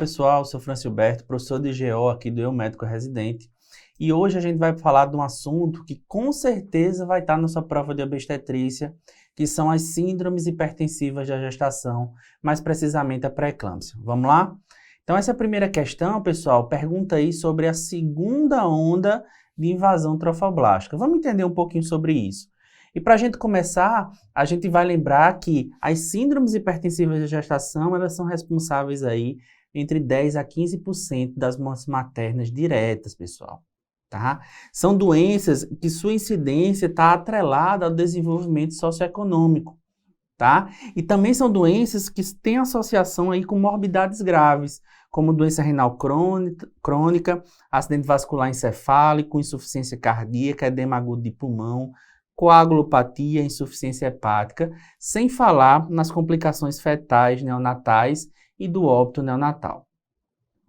pessoal, sou Francilberto, professor de GO aqui do Eu Médico Residente. E hoje a gente vai falar de um assunto que com certeza vai estar na sua prova de obstetrícia, que são as síndromes hipertensivas da gestação, mais precisamente a pré-eclâmpsia. Vamos lá? Então essa primeira questão, pessoal, pergunta aí sobre a segunda onda de invasão trofoblástica. Vamos entender um pouquinho sobre isso. E para a gente começar, a gente vai lembrar que as síndromes hipertensivas da gestação, elas são responsáveis aí entre 10 a 15% das mortes maternas diretas, pessoal. Tá? São doenças que sua incidência está atrelada ao desenvolvimento socioeconômico, tá? E também são doenças que têm associação aí com morbidades graves, como doença renal crônica, acidente vascular encefálico, insuficiência cardíaca, edema agudo de pulmão, coagulopatia, insuficiência hepática, sem falar nas complicações fetais neonatais e do óbito neonatal.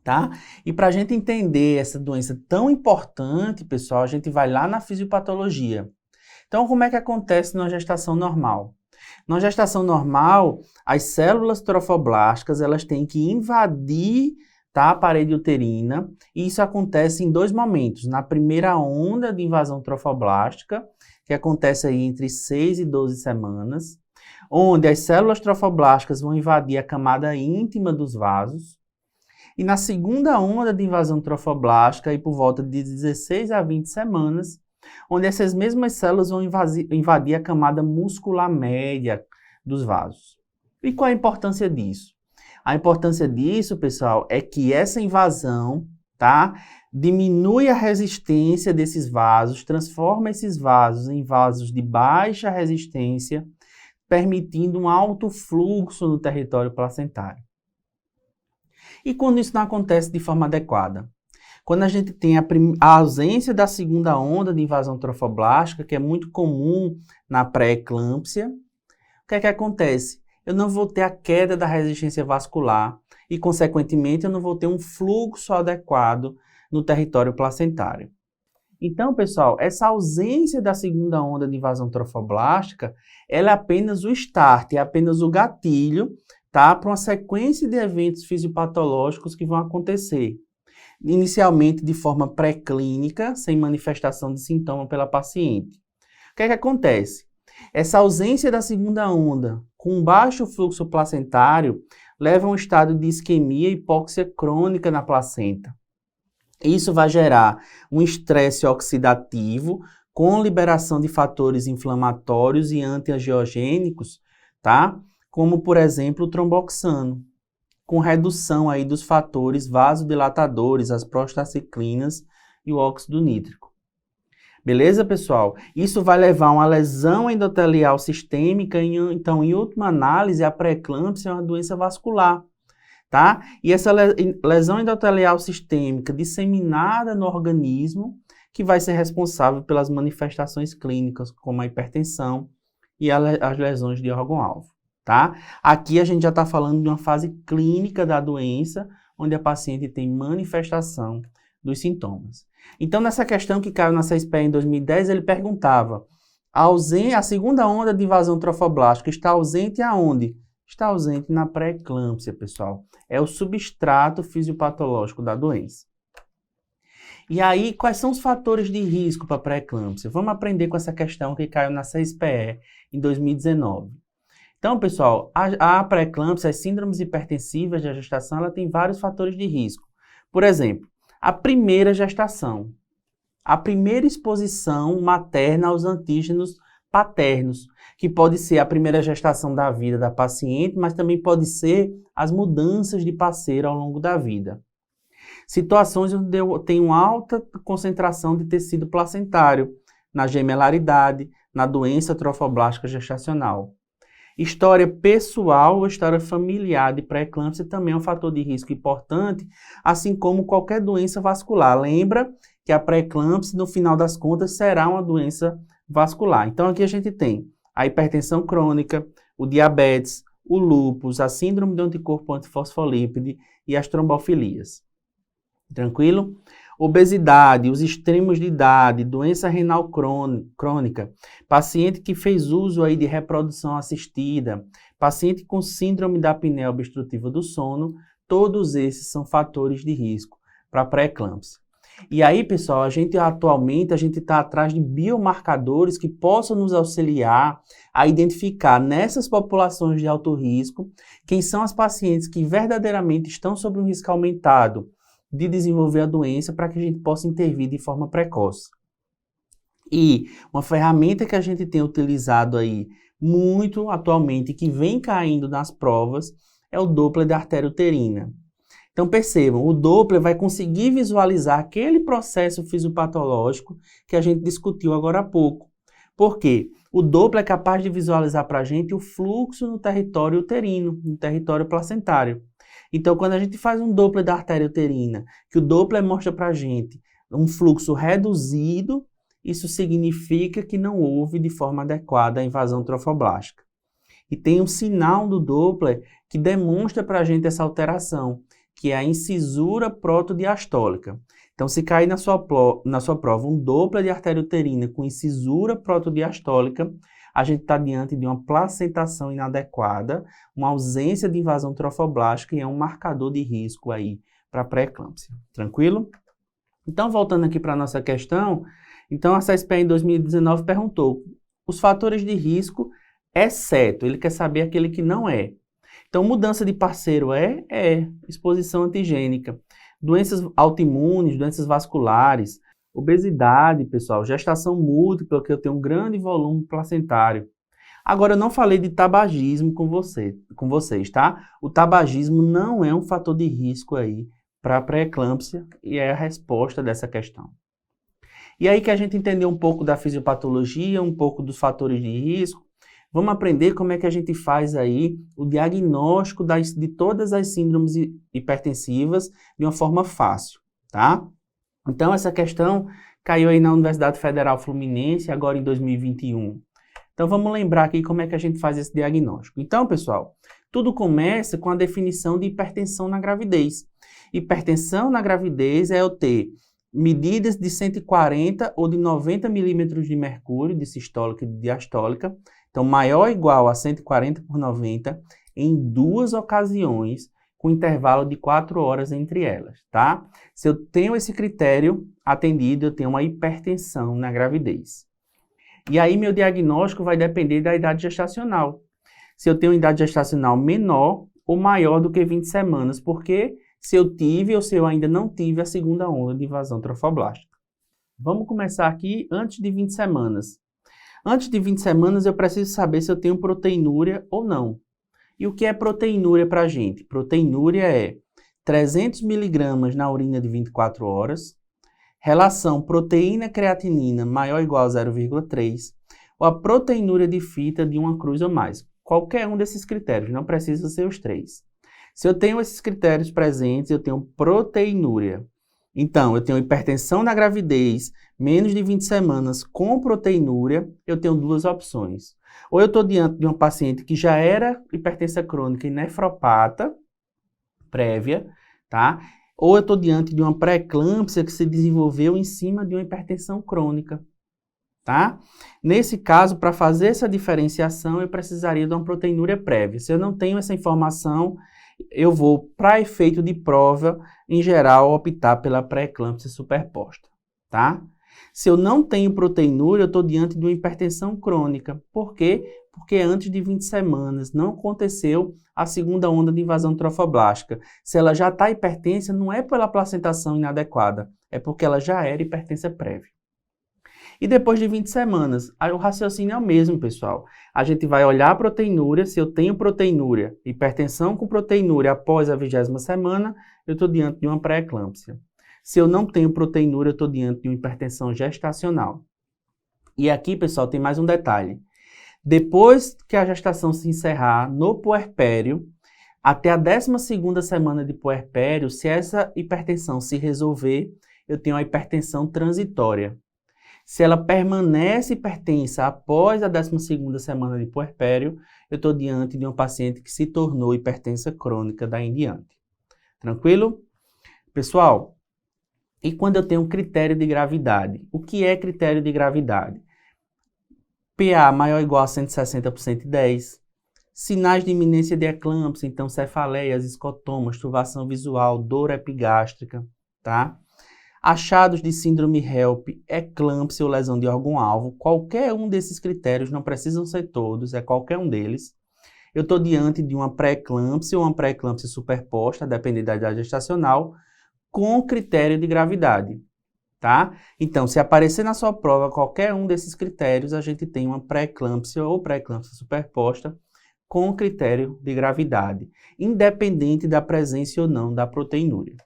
Tá? E para a gente entender essa doença tão importante, pessoal, a gente vai lá na fisiopatologia. Então, como é que acontece numa gestação normal? Na gestação normal, as células trofoblásticas, elas têm que invadir, tá, a parede uterina, e isso acontece em dois momentos. Na primeira onda de invasão trofoblástica, que acontece aí entre 6 e 12 semanas, onde as células trofoblásticas vão invadir a camada íntima dos vasos. E na segunda onda de invasão trofoblástica, aí por volta de 16 a 20 semanas, onde essas mesmas células vão invadir a camada muscular média dos vasos. E qual a importância disso? A importância disso, pessoal, é que essa invasão, tá, diminui a resistência desses vasos, transforma esses vasos em vasos de baixa resistência, permitindo um alto fluxo no território placentário. E quando isso não acontece de forma adequada? Quando a gente tem a ausência da segunda onda de invasão trofoblástica, que é muito comum na pré-eclâmpsia, o que é que acontece? Eu não vou ter a queda da resistência vascular e, consequentemente, eu não vou ter um fluxo adequado no território placentário. Então, pessoal, essa ausência da segunda onda de invasão trofoblástica, ela é apenas o start, é apenas o gatilho, tá, para uma sequência de eventos fisiopatológicos que vão acontecer. Inicialmente de forma pré-clínica, sem manifestação de sintoma pela paciente. O que é que acontece? Essa ausência da segunda onda, com baixo fluxo placentário, leva a um estado de isquemia e hipóxia crônica na placenta. Isso vai gerar um estresse oxidativo com liberação de fatores inflamatórios e antiangiogênicos, tá? Como, por exemplo, o tromboxano, com redução aí dos fatores vasodilatadores, as prostaciclinas e o óxido nítrico. Beleza, pessoal? Isso vai levar a uma lesão endotelial sistêmica, então, em última análise, a pré-eclâmpsia é uma doença vascular, tá? E essa lesão endotelial sistêmica disseminada no organismo, que vai ser responsável pelas manifestações clínicas, como a hipertensão e as lesões de órgão-alvo. Tá? Aqui a gente já está falando de uma fase clínica da doença, onde a paciente tem manifestação dos sintomas. Então, nessa questão que caiu na CSPE em 2010, ele perguntava, a segunda onda de invasão trofoblástica está ausente aonde? Está ausente na pré-eclâmpsia, pessoal. É o substrato fisiopatológico da doença. E aí, quais são os fatores de risco para a pré-eclâmpsia? Vamos aprender com essa questão que caiu na CSPE em 2019. Então, pessoal, a pré-eclâmpsia, as síndromes hipertensivas da gestação, ela tem vários fatores de risco. Por exemplo, a primeira gestação, a primeira exposição materna aos antígenos paternos, que pode ser a primeira gestação da vida da paciente, mas também pode ser as mudanças de parceiro ao longo da vida. Situações onde eu tenho alta concentração de tecido placentário, na gemelaridade, na doença trofoblástica gestacional. História pessoal ou história familiar de pré-eclâmpsia também é um fator de risco importante, assim como qualquer doença vascular. Lembra que a pré-eclâmpsia, no final das contas, será uma doença vascular. Então, aqui a gente tem a hipertensão crônica, o diabetes, o lúpus, a síndrome do anticorpo antifosfolípide e as trombofilias. Tranquilo? Obesidade, os extremos de idade, doença renal crônica, paciente que fez uso aí de reprodução assistida, paciente com síndrome da apneia obstrutiva do sono, todos esses são fatores de risco para pré-eclâmpsia. E aí, pessoal, atualmente a gente está atrás de biomarcadores que possam nos auxiliar a identificar nessas populações de alto risco quem são as pacientes que verdadeiramente estão sob um risco aumentado de desenvolver a doença para que a gente possa intervir de forma precoce. E uma ferramenta que a gente tem utilizado aí muito atualmente, que vem caindo nas provas, é o Doppler de artéria uterina. Então percebam, o Doppler vai conseguir visualizar aquele processo fisiopatológico que a gente discutiu agora há pouco. Por quê? O Doppler é capaz de visualizar para a gente o fluxo no território uterino, no território placentário. Então, quando a gente faz um Doppler da artéria uterina, que o Doppler mostra para a gente um fluxo reduzido, isso significa que não houve de forma adequada a invasão trofoblástica. E tem um sinal do Doppler que demonstra para a gente essa alteração, que é a incisura protodiastólica. Então, se cair na sua prova um Doppler de artéria uterina com incisura protodiastólica, a gente está diante de uma placentação inadequada, uma ausência de invasão trofoblástica e é um marcador de risco aí para pré-eclâmpsia. Tranquilo? Então, voltando aqui para a nossa questão, então a CSPE em 2019 perguntou os fatores de risco, exceto, ele quer saber aquele que não é. Então, mudança de parceiro é exposição antigênica. Doenças autoimunes, doenças vasculares, obesidade, pessoal, gestação múltipla, que eu tenho um grande volume placentário. Agora, eu não falei de tabagismo com vocês, tá? O tabagismo não é um fator de risco aí para pré-eclâmpsia e é a resposta dessa questão. E aí que a gente entendeu um pouco da fisiopatologia, um pouco dos fatores de risco, vamos aprender como é que a gente faz aí o diagnóstico de todas as síndromes hipertensivas de uma forma fácil, tá? Então, essa questão caiu aí na Universidade Federal Fluminense, agora em 2021. Então, vamos lembrar aqui como é que a gente faz esse diagnóstico. Então, pessoal, tudo começa com a definição de hipertensão na gravidez. Hipertensão na gravidez é eu ter medidas de 140 ou de 90 milímetros de mercúrio, de sistólica e de diastólica, então maior ou igual a 140 por 90, em 2 ocasiões, com intervalo de 4 horas entre elas, tá? Se eu tenho esse critério atendido, eu tenho uma hipertensão na gravidez. E aí meu diagnóstico vai depender da idade gestacional. Se eu tenho idade gestacional menor ou maior do que 20 semanas, porque se eu tive ou se eu ainda não tive a segunda onda de invasão trofoblástica. Vamos começar aqui antes de 20 semanas. Antes de 20 semanas eu preciso saber se eu tenho proteinúria ou não. E o que é proteinúria para a gente? Proteinúria é 300 miligramas na urina de 24 horas, relação proteína-creatinina maior ou igual a 0,3, ou a proteinúria de fita de uma cruz ou mais. Qualquer um desses critérios, não precisa ser os 3. Se eu tenho esses critérios presentes, eu tenho proteinúria. Então, eu tenho hipertensão na gravidez, menos de 20 semanas com proteinúria, eu tenho 2 opções. Ou eu estou diante de uma paciente que já era hipertensa crônica e nefropata, prévia, tá? Ou eu estou diante de uma pré-eclâmpsia que se desenvolveu em cima de uma hipertensão crônica, tá? Nesse caso, para fazer essa diferenciação, eu precisaria de uma proteinúria prévia. Se eu não tenho essa informação, eu vou, para efeito de prova, em geral, optar pela pré-eclâmpsia superposta, tá? Se eu não tenho proteinúria, eu estou diante de uma hipertensão crônica. Por quê? Porque antes de 20 semanas não aconteceu a segunda onda de invasão trofoblástica. Se ela já está hipertensa, não é pela placentação inadequada, é porque ela já era hipertensa prévia. E depois de 20 semanas, aí o raciocínio é o mesmo, pessoal. A gente vai olhar a proteinúria, se eu tenho proteinúria, hipertensão com proteinúria após a 20ª semana, eu estou diante de uma pré-eclâmpsia. Se eu não tenho proteinúria, eu estou diante de uma hipertensão gestacional. E aqui, pessoal, tem mais um detalhe. Depois que a gestação se encerrar no puerpério, até a 12ª semana de puerpério, se essa hipertensão se resolver, eu tenho a hipertensão transitória. Se ela permanece hipertensa após a 12ª semana de puerpério, eu estou diante de uma paciente que se tornou hipertensa crônica daí em diante. Tranquilo? Pessoal, e quando eu tenho um critério de gravidade? O que é critério de gravidade? PA maior ou igual a 160 por 110, Sinais de iminência de eclâmpsia, então cefaleias, escotomas, turvação visual, dor epigástrica, tá? Achados de síndrome HELP, eclâmpsia ou lesão de órgão-alvo, qualquer um desses critérios, não precisam ser todos, é qualquer um deles. Eu estou diante de uma pré-eclâmpsia ou uma pré-eclâmpsia superposta, dependendo da idade gestacional, com critério de gravidade, tá? Então, se aparecer na sua prova qualquer um desses critérios, a gente tem uma pré-eclâmpsia ou pré-eclâmpsia superposta com critério de gravidade, independente da presença ou não da proteinúria.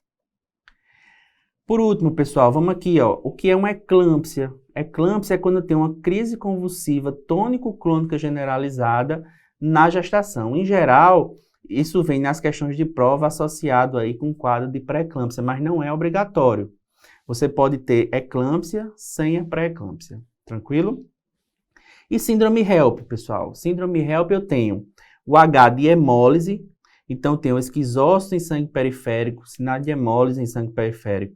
Por último, pessoal, vamos aqui, ó. O que é uma eclâmpsia? Eclâmpsia é quando tem uma crise convulsiva tônico-clônica generalizada na gestação. Em geral, isso vem nas questões de prova associado aí com quadro de pré-eclâmpsia, mas não é obrigatório. Você pode ter eclâmpsia sem a pré-eclâmpsia, tranquilo? E síndrome HELP, pessoal. Síndrome HELP eu tenho o H de hemólise, então eu tenho esquizócito em sangue periférico, sinal de hemólise em sangue periférico.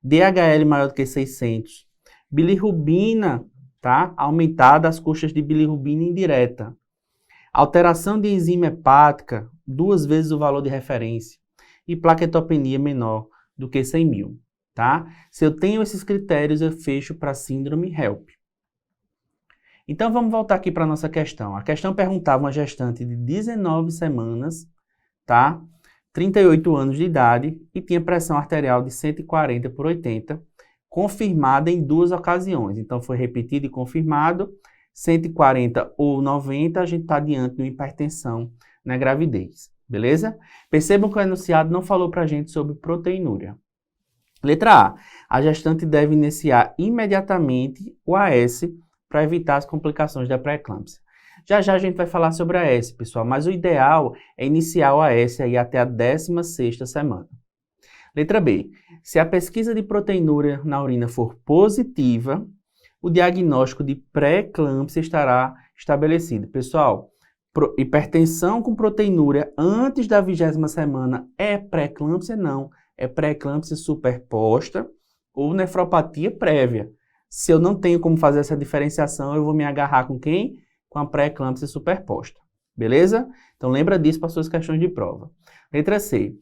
DHL maior do que 600. Bilirrubina, tá? Aumentada às custas de bilirrubina indireta. Alteração de enzima hepática, 2 vezes o valor de referência. E plaquetopenia menor do que 100 mil, tá? Se eu tenho esses critérios, eu fecho para síndrome HELP. Então, vamos voltar aqui para a nossa questão. A questão perguntava uma gestante de 19 semanas, tá? 38 anos de idade e tinha pressão arterial de 140 por 80, confirmada em 2 ocasiões. Então, foi repetido e confirmado, 140 ou 90, a gente está diante de uma hipertensão na gravidez, beleza? Percebam que o enunciado não falou para a gente sobre proteinúria. Letra A gestante deve iniciar imediatamente o AS para evitar as complicações da pré-eclâmpsia. Já já a gente vai falar sobre a AS, pessoal, mas o ideal é iniciar o AS aí até a 16ª semana. Letra B. Se a pesquisa de proteinúria na urina for positiva, o diagnóstico de pré-eclâmpsia estará estabelecido. Pessoal, hipertensão com proteinúria antes da 20ª semana é pré-eclâmpsia? Não. É pré-eclâmpsia superposta ou nefropatia prévia. Se eu não tenho como fazer essa diferenciação, eu vou me agarrar com quem? Com a pré-eclâmpsia superposta. Beleza? Então, lembra disso para suas questões de prova. Letra C.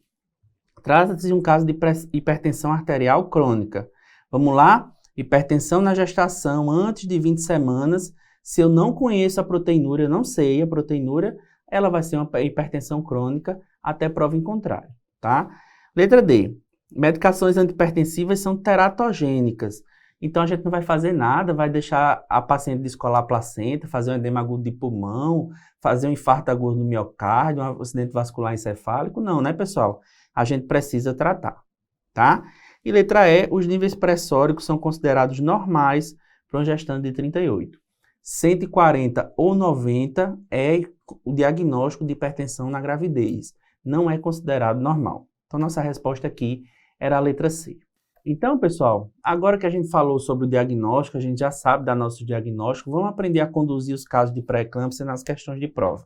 Trata-se de um caso de hipertensão arterial crônica. Vamos lá? Hipertensão na gestação antes de 20 semanas. Se eu não conheço a proteinúria, eu não sei a proteinúria, ela vai ser uma hipertensão crônica até prova em contrário, tá? Letra D. Medicações antihipertensivas são teratogênicas. Então, a gente não vai fazer nada, vai deixar a paciente descolar a placenta, fazer um edema agudo de pulmão, fazer um infarto agudo no miocárdio, um acidente vascular encefálico. Não, né, pessoal? A gente precisa tratar, tá? E letra E, os níveis pressóricos são considerados normais para um gestante de 38. 140 ou 90 é o diagnóstico de hipertensão na gravidez. Não é considerado normal. Então, nossa resposta aqui era a letra C. Então, pessoal, agora que a gente falou sobre o diagnóstico, a gente já sabe dar nosso diagnóstico, vamos aprender a conduzir os casos de pré-eclâmpsia nas questões de prova.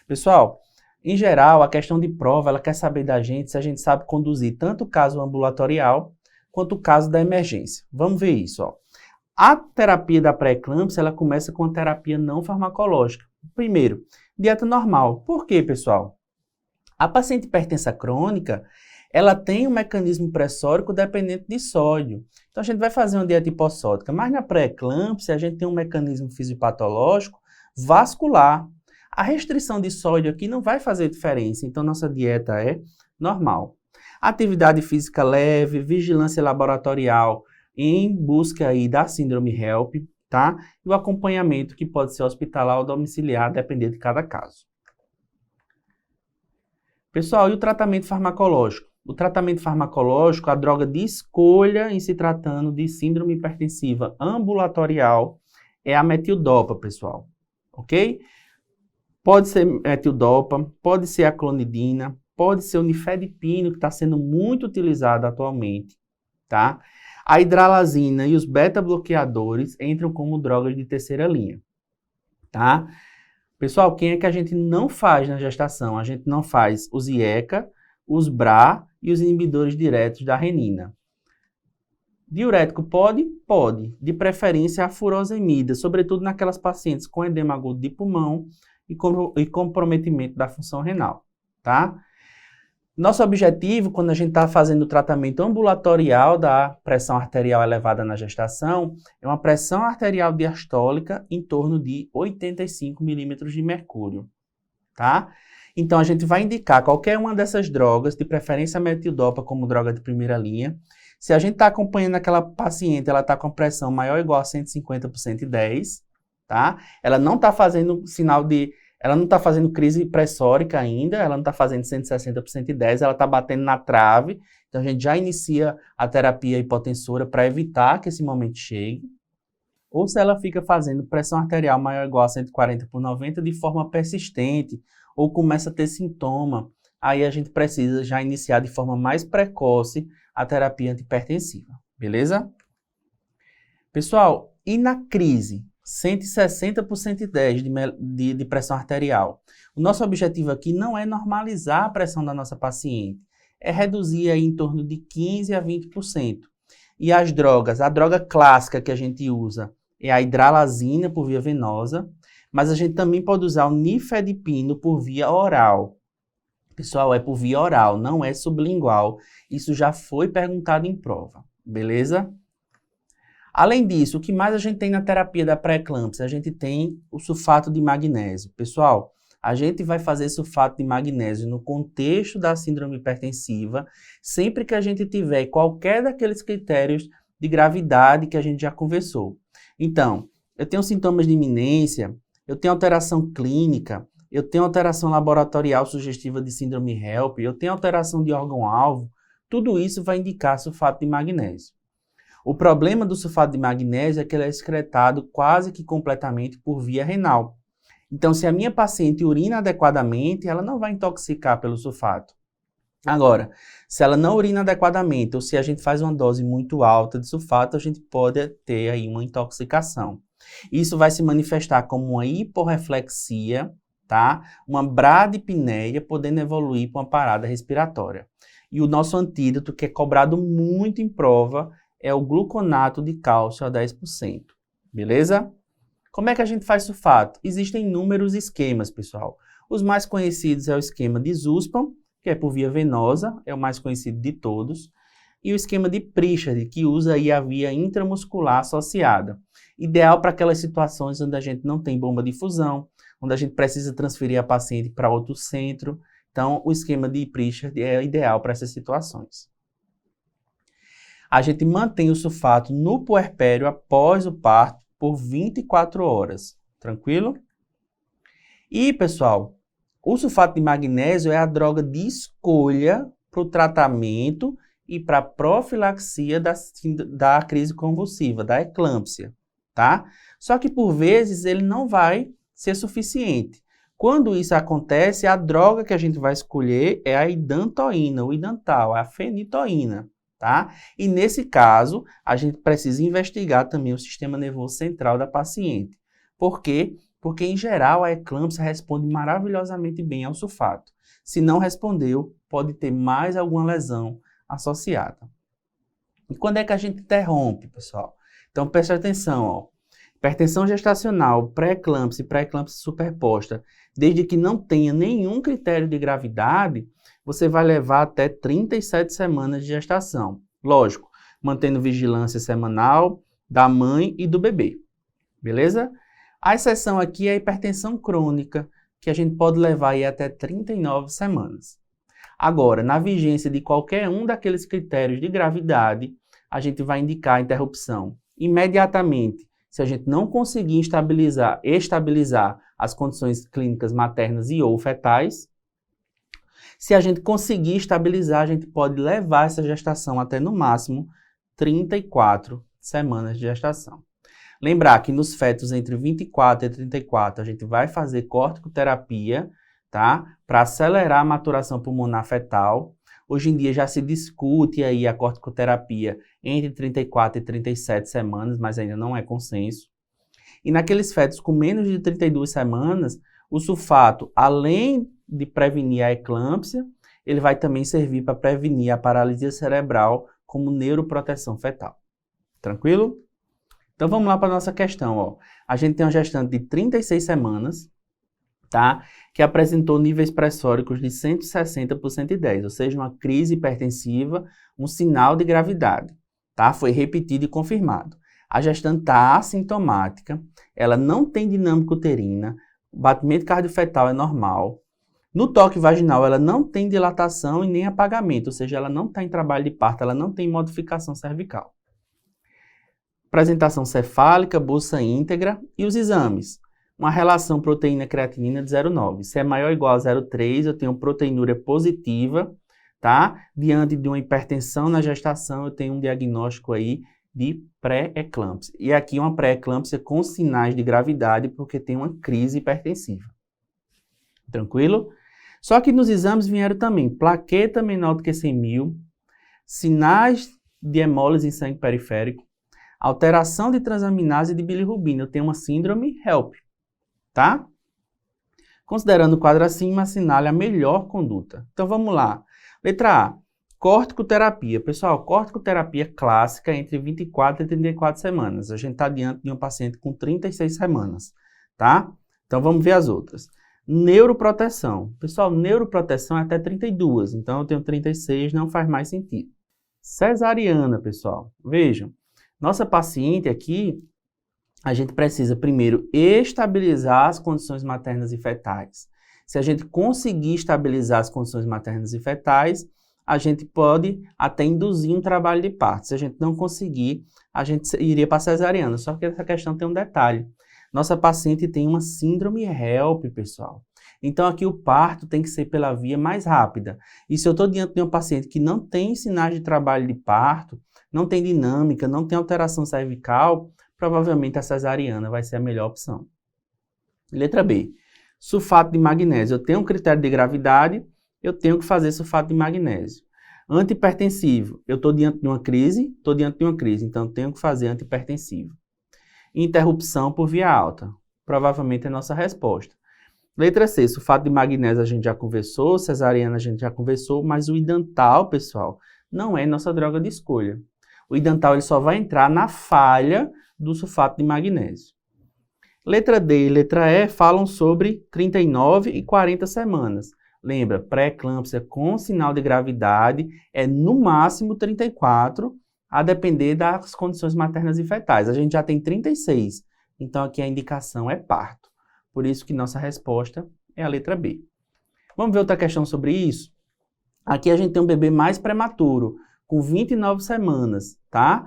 Pessoal, em geral, a questão de prova, ela quer saber da gente se a gente sabe conduzir tanto o caso ambulatorial quanto o caso da emergência. Vamos ver isso, ó. A terapia da pré-eclâmpsia, ela começa com a terapia não farmacológica. Primeiro, dieta normal. Por quê, pessoal? A paciente hipertensa crônica, ela tem um mecanismo pressórico dependente de sódio. Então, a gente vai fazer uma dieta hipossódica, mas na pré-eclâmpsia, a gente tem um mecanismo fisiopatológico vascular. A restrição de sódio aqui não vai fazer diferença, então nossa dieta é normal. Atividade física leve, vigilância laboratorial em busca aí da síndrome HELP, tá? E o acompanhamento que pode ser hospitalar ou domiciliar, dependendo de cada caso. Pessoal, e o tratamento farmacológico? O tratamento farmacológico, a droga de escolha em se tratando de síndrome hipertensiva ambulatorial é a metildopa, pessoal, ok? Pode ser metildopa, pode ser a clonidina, pode ser o nifedipino, que está sendo muito utilizado atualmente, tá? A hidralazina e os beta-bloqueadores entram como drogas de terceira linha, tá? Pessoal, quem é que a gente não faz na gestação? A gente não faz os IECA, os BRA e os inibidores diretos da renina. Diurético pode? Pode. De preferência a furosemida, sobretudo naquelas pacientes com edema agudo de pulmão e comprometimento da função renal, tá? Nosso objetivo, quando a gente está fazendo o tratamento ambulatorial da pressão arterial elevada na gestação, é uma pressão arterial diastólica em torno de 85 milímetros de mercúrio, tá? Então, a gente vai indicar qualquer uma dessas drogas, de preferência a metildopa como droga de primeira linha. Se a gente está acompanhando aquela paciente, ela está com pressão maior ou igual a 150 por 110, tá? Ela não está fazendo ela não está fazendo crise pressórica ainda, ela não está fazendo 160 por 110, ela está batendo na trave. Então, a gente já inicia a terapia hipotensora para evitar que esse momento chegue. Ou se ela fica fazendo pressão arterial maior ou igual a 140 por 90 de forma persistente, ou começa a ter sintoma, aí a gente precisa já iniciar de forma mais precoce a terapia antihipertensiva, beleza? Pessoal, e na crise? 160 por 110 de pressão arterial. O nosso objetivo aqui não é normalizar a pressão da nossa paciente, é reduzir aí em torno de 15 a 20%. E as drogas, a droga clássica que a gente usa é a hidralazina por via venosa, mas a gente também pode usar o nifedipino por via oral. Pessoal, é por via oral, não é sublingual. Isso já foi perguntado em prova, beleza? Além disso, o que mais a gente tem na terapia da pré-eclâmpsia? A gente tem o sulfato de magnésio. Pessoal, a gente vai fazer sulfato de magnésio no contexto da síndrome hipertensiva, sempre que a gente tiver qualquer daqueles critérios de gravidade que a gente já conversou. Então, eu tenho sintomas de iminência, eu tenho alteração clínica, eu tenho alteração laboratorial sugestiva de síndrome HELP, eu tenho alteração de órgão-alvo, tudo isso vai indicar sulfato de magnésio. O problema do sulfato de magnésio é que ele é excretado quase que completamente por via renal. Então, se a minha paciente urina adequadamente, ela não vai intoxicar pelo sulfato. Agora, se ela não urina adequadamente ou se a gente faz uma dose muito alta de sulfato, a gente pode ter aí uma intoxicação. Isso vai se manifestar como uma hiporreflexia, tá? Uma bradipneia, podendo evoluir para uma parada respiratória. E o nosso antídoto, que é cobrado muito em prova, é o gluconato de cálcio a 10%, beleza? Como é que a gente faz sulfato? Existem inúmeros esquemas, pessoal. Os mais conhecidos é o esquema de Zuspam, que é por via venosa, é o mais conhecido de todos, e o esquema de Pritchard, que usa aí a via intramuscular associada. Ideal para aquelas situações onde a gente não tem bomba de difusão, onde a gente precisa transferir a paciente para outro centro. Então, o esquema de Pritchard é ideal para essas situações. A gente mantém o sulfato no puerpério após o parto por 24 horas. Tranquilo? E, pessoal, o sulfato de magnésio é a droga de escolha para o tratamento e para a profilaxia da crise convulsiva, da eclâmpsia, tá? Só que, por vezes, ele não vai ser suficiente. Quando isso acontece, a droga que a gente vai escolher é a idantoína, o idantal, a fenitoína. Tá? E nesse caso, a gente precisa investigar também o sistema nervoso central da paciente. Por quê? Porque, em geral, a eclâmpsia responde maravilhosamente bem ao sulfato. Se não respondeu, pode ter mais alguma lesão associada. E quando é que a gente interrompe, pessoal? Então, preste atenção, ó. Hipertensão gestacional, pré-eclâmpsia e pré-eclâmpsia superposta, desde que não tenha nenhum critério de gravidade, você vai levar até 37 semanas de gestação. Lógico, mantendo vigilância semanal da mãe e do bebê. Beleza? A exceção aqui é a hipertensão crônica, que a gente pode levar aí até 39 semanas. Agora, na vigência de qualquer um daqueles critérios de gravidade, a gente vai indicar a interrupção imediatamente, se a gente não conseguir estabilizar as condições clínicas maternas e ou fetais. Se a gente conseguir estabilizar, a gente pode levar essa gestação até, no máximo, 34 semanas de gestação. Lembrar que nos fetos entre 24 e 34, a gente vai fazer corticoterapia, tá? Para acelerar a maturação pulmonar fetal. Hoje em dia já se discute aí a corticoterapia entre 34 e 37 semanas, mas ainda não é consenso. E naqueles fetos com menos de 32 semanas, o sulfato, além de prevenir a eclâmpsia, ele vai também servir para prevenir a paralisia cerebral como neuroproteção fetal. Tranquilo? Então vamos lá para a nossa questão, ó. A gente tem uma gestante de 36 semanas, tá? Que apresentou níveis pressóricos de 160 por 110, ou seja, uma crise hipertensiva, um sinal de gravidade, tá? Foi repetido e confirmado. A gestante está assintomática, ela não tem dinâmica uterina, o batimento cardiofetal é normal. No toque vaginal, ela não tem dilatação e nem apagamento, ou seja, ela não está em trabalho de parto, ela não tem modificação cervical. Apresentação cefálica, bolsa íntegra e os exames. Uma relação proteína-creatinina de 0,9. Se é maior ou igual a 0,3, eu tenho proteinúria positiva, tá? Diante de uma hipertensão na gestação, eu tenho um diagnóstico aí de pré-eclâmpsia. E aqui uma pré-eclâmpsia com sinais de gravidade, porque tem uma crise hipertensiva. Tranquilo? Só que nos exames vieram também plaqueta menor do que 100.000, sinais de hemólise em sangue periférico, alteração de transaminase e de bilirrubina. Eu tenho uma síndrome HELP, tá? Considerando o quadro acima, assinale a melhor conduta. Então vamos lá. Letra A, córticoterapia. Pessoal, córticoterapia clássica entre 24 e 34 semanas. A gente está diante de um paciente com 36 semanas, tá? Então vamos ver as outras. Neuroproteção. Pessoal, neuroproteção é até 32, então eu tenho 36, não faz mais sentido. Cesariana, pessoal. Vejam, nossa paciente aqui, a gente precisa primeiro estabilizar as condições maternas e fetais. Se a gente conseguir estabilizar as condições maternas e fetais, a gente pode até induzir um trabalho de parto. Se a gente não conseguir, a gente iria para a cesariana. Só que essa questão tem um detalhe. Nossa paciente tem uma síndrome HELP, pessoal. Então, aqui o parto tem que ser pela via mais rápida. E se eu estou diante de uma paciente que não tem sinais de trabalho de parto, não tem dinâmica, não tem alteração cervical, provavelmente a cesariana vai ser a melhor opção. Letra B. Sulfato de magnésio. Eu tenho um critério de gravidade, eu tenho que fazer sulfato de magnésio. Antihipertensivo. Eu estou diante de uma crise, então eu tenho que fazer antihipertensivo. Interrupção por via alta. Provavelmente é a nossa resposta. Letra C, sulfato de magnésio a gente já conversou, cesariana a gente já conversou, mas o idantal, pessoal, não é nossa droga de escolha. O idantal ele só vai entrar na falha do sulfato de magnésio. Letra D e letra E falam sobre 39 e 40 semanas. Lembra, pré-eclâmpsia com sinal de gravidade é no máximo 34, a depender das condições maternas e fetais. A gente já tem 36, então aqui a indicação é parto. Por isso que nossa resposta é a letra B. Vamos ver outra questão sobre isso? Aqui a gente tem um bebê mais prematuro, com 29 semanas, tá?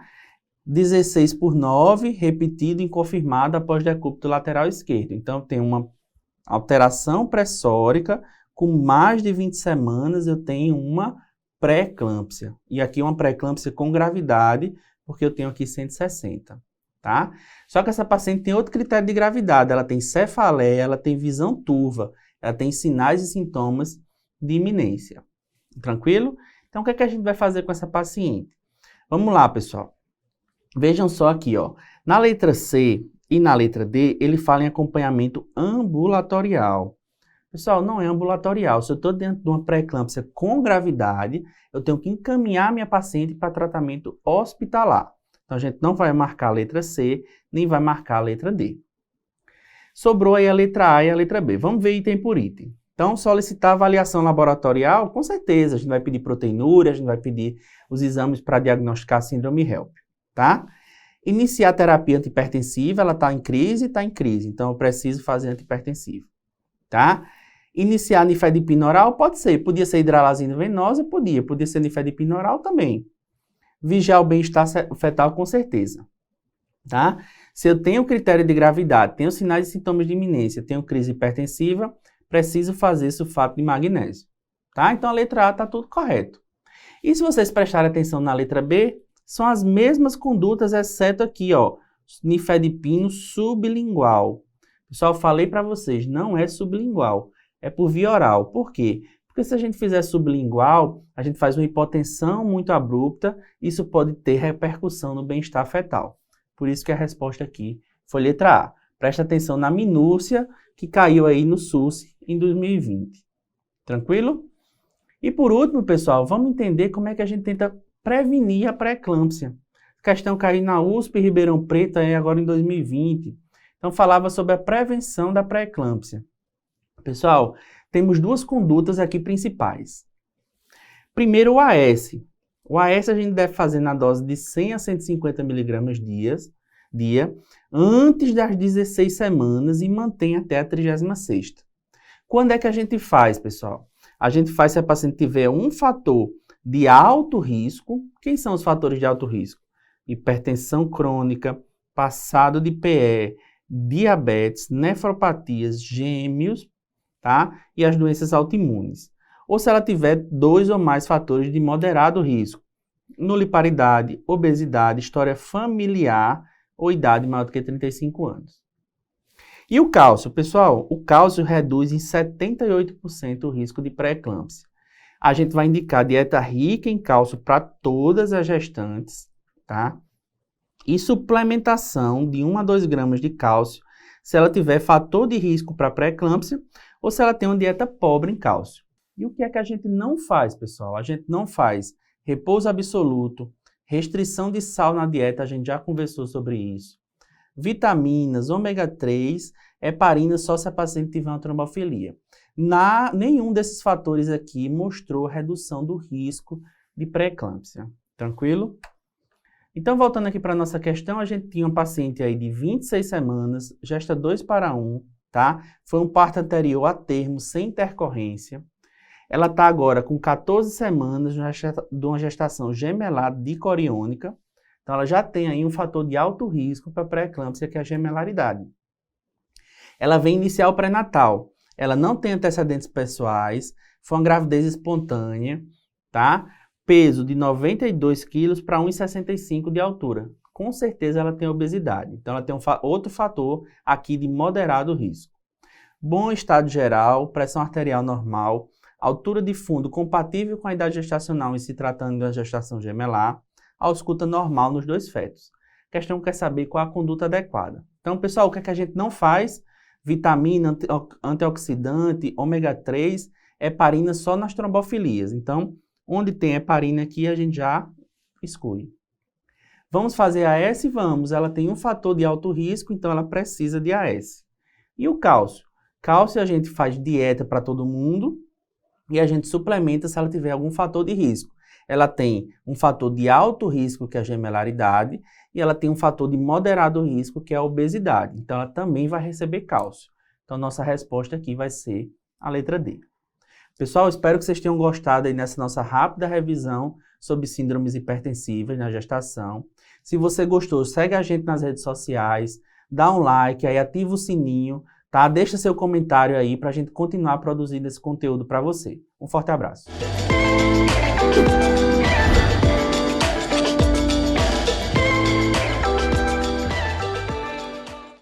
16 por 9, repetido e confirmado após decúbito lateral esquerdo. Então, tem uma alteração pressórica, com mais de 20 semanas eu tenho uma pré-eclâmpsia. E aqui uma pré-eclâmpsia com gravidade, porque eu tenho aqui 160, tá? Só que essa paciente tem outro critério de gravidade, ela tem cefaleia, ela tem visão turva, ela tem sinais e sintomas de iminência. Tranquilo? Então, o que é que a gente vai fazer com essa paciente? Vamos lá, pessoal. Vejam só aqui, ó. Na letra C e na letra D, ele fala em acompanhamento ambulatorial. Pessoal, não é ambulatorial. Se eu estou dentro de uma pré-eclâmpsia com gravidade, eu tenho que encaminhar minha paciente para tratamento hospitalar. Então, a gente não vai marcar a letra C, nem vai marcar a letra D. Sobrou aí a letra A e a letra B. Vamos ver item por item. Então, solicitar avaliação laboratorial, com certeza. A gente vai pedir proteinúria, a gente vai pedir os exames para diagnosticar a síndrome HELP, tá? Iniciar a terapia antihipertensiva, ela está em crise, então eu preciso fazer antihipertensivo, tá? Iniciar nifedipina oral, pode ser, podia ser hidralazina venosa, podia ser nifedipina oral também. Vigiar o bem-estar fetal, com certeza, tá? Se eu tenho critério de gravidade, tenho sinais e sintomas de iminência, tenho crise hipertensiva, preciso fazer sulfato de magnésio, tá? Então a letra A está tudo correto. E se vocês prestarem atenção na letra B, são as mesmas condutas, exceto aqui, ó, nifedipino sublingual. Pessoal, eu falei para vocês, não é sublingual, é por via oral. Por quê? Porque se a gente fizer sublingual, a gente faz uma hipotensão muito abrupta, isso pode ter repercussão no bem-estar fetal. Por isso que a resposta aqui foi letra A. Presta atenção na minúcia que caiu aí no SUS em 2020. Tranquilo? E por último, pessoal, vamos entender como é que a gente tenta prevenir a pré-eclâmpsia. A questão caiu na USP Ribeirão Preto aí agora em 2020. Então falava sobre a prevenção da pré-eclâmpsia. Pessoal, temos duas condutas aqui principais. Primeiro, o AS. O AS a gente deve fazer na dose de 100 a 150 miligramas dia, antes das 16 semanas e mantém até a 36ª. Quando é que a gente faz, pessoal? A gente faz se a paciente tiver um fator de alto risco. Quem são os fatores de alto risco? Hipertensão crônica, passado de PE, diabetes, nefropatias, gêmeos, tá? E as doenças autoimunes. Ou se ela tiver 2 ou mais fatores de moderado risco, nulliparidade, obesidade, história familiar ou idade maior do que 35 anos. E o cálcio, pessoal? O cálcio reduz em 78% o risco de pré-eclâmpsia. A gente vai indicar dieta rica em cálcio para todas as gestantes, tá? E suplementação de 1 a 2 gramas de cálcio se ela tiver fator de risco para pré-eclâmpsia ou se ela tem uma dieta pobre em cálcio. E o que é que a gente não faz, pessoal? A gente não faz repouso absoluto, restrição de sal na dieta, a gente já conversou sobre isso. Vitaminas, ômega 3, heparina só se a paciente tiver uma trombofilia. Nenhum desses fatores aqui mostrou redução do risco de pré-eclâmpsia. Tranquilo? Então, voltando aqui para a nossa questão, a gente tinha um paciente aí de 26 semanas, gesta 2:1, tá? Foi um parto anterior a termo, sem intercorrência. Ela está agora com 14 semanas de uma gestação gemelar dicoriônica. Então, ela já tem aí um fator de alto risco para pré-eclâmpsia, que é a gemelaridade. Ela vem iniciar o pré-natal. Ela não tem antecedentes pessoais, foi uma gravidez espontânea, tá? Peso de 92 quilos para 1,65 de altura. Com certeza ela tem obesidade. Então, ela tem outro fator aqui de moderado risco. Bom estado geral, pressão arterial normal, altura de fundo compatível com a idade gestacional em se tratando de uma gestação gemelar, ausculta normal nos 2 fetos. A questão quer saber qual a conduta adequada. Então, pessoal, o que é que a gente não faz? Vitamina, antioxidante, ômega 3, heparina só nas trombofilias. Então, onde tem heparina aqui, a gente já exclui. Vamos fazer AS? Vamos. Ela tem um fator de alto risco, então ela precisa de AS. E o cálcio? Cálcio a gente faz dieta para todo mundo e a gente suplementa se ela tiver algum fator de risco. Ela tem um fator de alto risco, que é a gemelaridade, e ela tem um fator de moderado risco, que é a obesidade. Então, ela também vai receber cálcio. Então, nossa resposta aqui vai ser a letra D. Pessoal, espero que vocês tenham gostado aí nessa nossa rápida revisão sobre síndromes hipertensivas na gestação. Se você gostou, segue a gente nas redes sociais, dá um like, aí ativa o sininho, tá? Deixa seu comentário aí para a gente continuar produzindo esse conteúdo para você. Um forte abraço.